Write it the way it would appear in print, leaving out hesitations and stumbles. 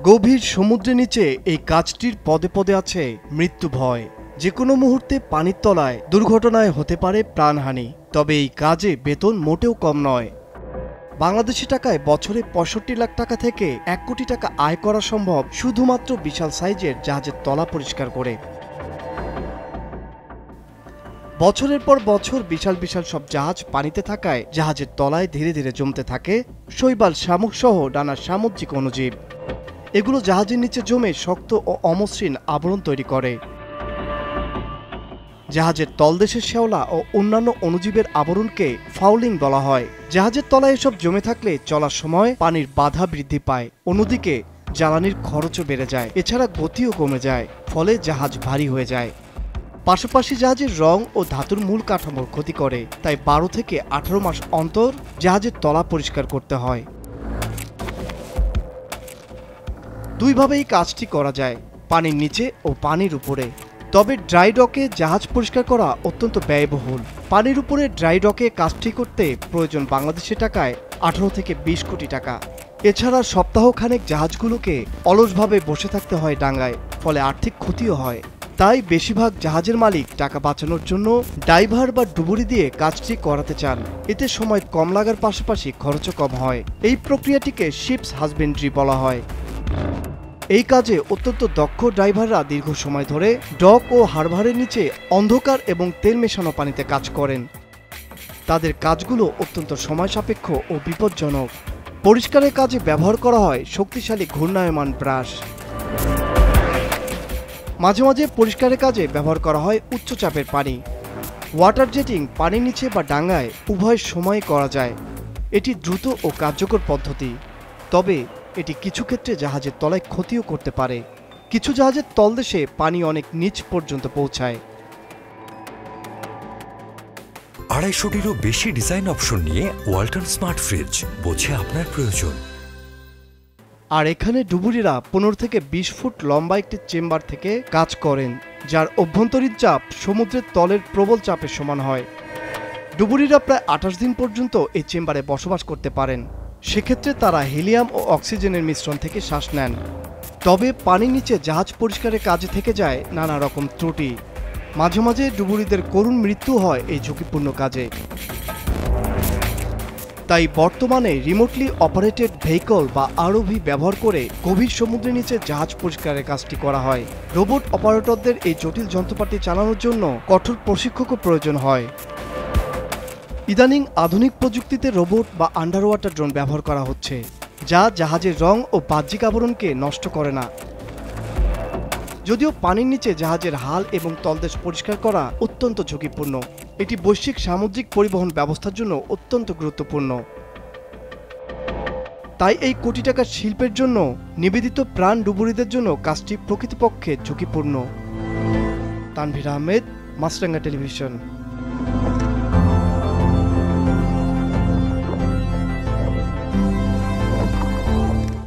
গভীর সমুদ্রের নিচে এই কাজটির পদে পদে আছে মৃত্যু ভয়। যে কোনো মুহূর্তে পানির তলায় দুর্ঘটনায় হতে পারে প্রাণহানি। তবে এই কাজে বেতন মোটেও কম নয়। বাংলাদেশি টাকায় বছরে ৬৫ লাখ টাকা থেকে ১ কোটি টাকা আয় করা সম্ভব শুধুমাত্র বিশাল সাইজের জাহাজের তলা পরিষ্কার করে। বছরের পর বছর বিশাল বিশাল সব জাহাজ পানিতে থাকায় জাহাজের তলায় ধীরে ধীরে জমতে থাকে শৈবাল, শামুক সহ নানা সামুদ্রিক অণুজীব। এগুলো জাহাজের নিচে জমে শক্ত ও অমসৃণ আবরণ তৈরি করে। জাহাজের তলদেশের শ্যাওলা ও অন্যান্য অণুজীবের আবরণকে ফাউলিং বলা হয়। জাহাজের তলায় এসব জমে থাকলে চলার সময় পানির বাধা বৃদ্ধি পায়, অন্যদিকে জ্বালানির খরচও বেড়ে যায়। এছাড়া গতিও কমে যায়, ফলে জাহাজ ভারী হয়ে যায়। পাশাপাশি জাহাজের রং ও ধাতুর মূল কাঠামোর ক্ষতি করে। তাই ১২ থেকে ১৮ মাস অন্তর জাহাজের তলা পরিষ্কার করতে হয়। দুইভাবে এই কাজটি করা যায়, পানির নিচে ও পানির উপরে। তবে ড্রাই ডকে জাহাজ পরিষ্কার করা অত্যন্ত ব্যয়বহুল। পানির উপরে ড্রাই ডকে কাজটি করতে প্রয়োজন বাংলাদেশি টাকায় ১৮ থেকে ২০ কোটি টাকা। এছাড়া সপ্তাহখানেক জাহাজগুলোকে অলসভাবে বসে থাকতে হয় ডাঙায়, ফলে আর্থিক ক্ষতিও হয়। তাই বেশিরভাগ জাহাজের মালিক টাকা বাঁচানোর জন্য ডাইভার বা ডুবুরি দিয়ে কাজটি করাতে চান। এতে সময় কম লাগার পাশাপাশি খরচও কম হয়। এই প্রক্রিয়াটিকে শিপস হাজবেন্ড্রি বলা হয়। এই কাজে অত্যন্ত দক্ষ ড্রাইভাররা দীর্ঘ সময় ধরে ডক ও হারবারের নিচে অন্ধকার এবং তেল মেশানো পানিতে কাজ করেন। তাদের কাজগুলো অত্যন্ত সময় সাপেক্ষ ও বিপজ্জনক। পরিষ্কারের কাজে ব্যবহার করা হয় শক্তিশালী ঘূর্ণায়মান ব্রাশ। মাঝে মাঝে পরিষ্কারের কাজে ব্যবহার করা হয় উচ্চ চাপের পানি। ওয়াটার জেটিং পানির নিচে বা ডাঙায় উভয় সময় করা যায়। এটি দ্রুত ও কার্যকর পদ্ধতি। তবে এটি কিছু ক্ষেত্রে জাহাজের তলায় ক্ষতিও করতে পারে। কিছু জাহাজের তলদেশে পানি অনেক নিচ পর্যন্ত পৌঁছায়। ২৫০টিরও বেশি ডিজাইন অপশন নিয়ে ওয়ালটন স্মার্ট ফ্রিজ, বোঝে আপনার প্রয়োজন। আর এখানে ডুবুরিরা ১৫ থেকে ২০ ফুট লম্বা একটি চেম্বার থেকে কাজ করেন, যার অভ্যন্তরীণ চাপ সমুদ্রের তলের প্রবল চাপের সমান হয়। ডুবুরিরা প্রায় ২৮ দিন পর্যন্ত এই চেম্বারে বসবাস করতে পারেন। সেক্ষেত্রে তারা হিলিয়াম ও অক্সিজেনের মিশ্রণ থেকে শ্বাস নেন। তবে পানির নিচে জাহাজ পরিষ্কারের কাজে থেকে যায় নানা রকম ত্রুটি। মাঝে মাঝে ডুবুরিদের করুণ মৃত্যু হয় এই ঝুঁকিপূর্ণ কাজে। তাই বর্তমানে রিমোটলি অপারেটেড ভেহিকল বা আরওভি ব্যবহার করে গভীর সমুদ্রের নিচে জাহাজ পরিষ্কারের কাজটি করা হয়। রোবট অপারেটরদের এই জটিল যন্ত্রপাতি চালানোর জন্য কঠোর প্রশিক্ষকও প্রয়োজন হয়। ইদানিং আধুনিক প্রযুক্তিতে রোবট বা আন্ডার ওয়াটার ড্রোন ব্যবহার করা হচ্ছে, যা জাহাজের রং ও বাহ্যিক আবরণকে নষ্ট করে না। যদিও পানির নিচে জাহাজের হাল এবং তলদেশ পরিষ্কার করা অত্যন্ত ঝুঁকিপূর্ণ, এটি বৈশ্বিক সামুদ্রিক পরিবহন ব্যবস্থার জন্য অত্যন্ত গুরুত্বপূর্ণ। তাই এই কোটি টাকার শিল্পের জন্য নিবেদিত প্রাণ ডুবুরিদের জন্য কাজটি প্রকৃতপক্ষে ঝুঁকিপূর্ণ। তানভীর আহমেদ, মাছরাঙ্গা টেলিভিশন।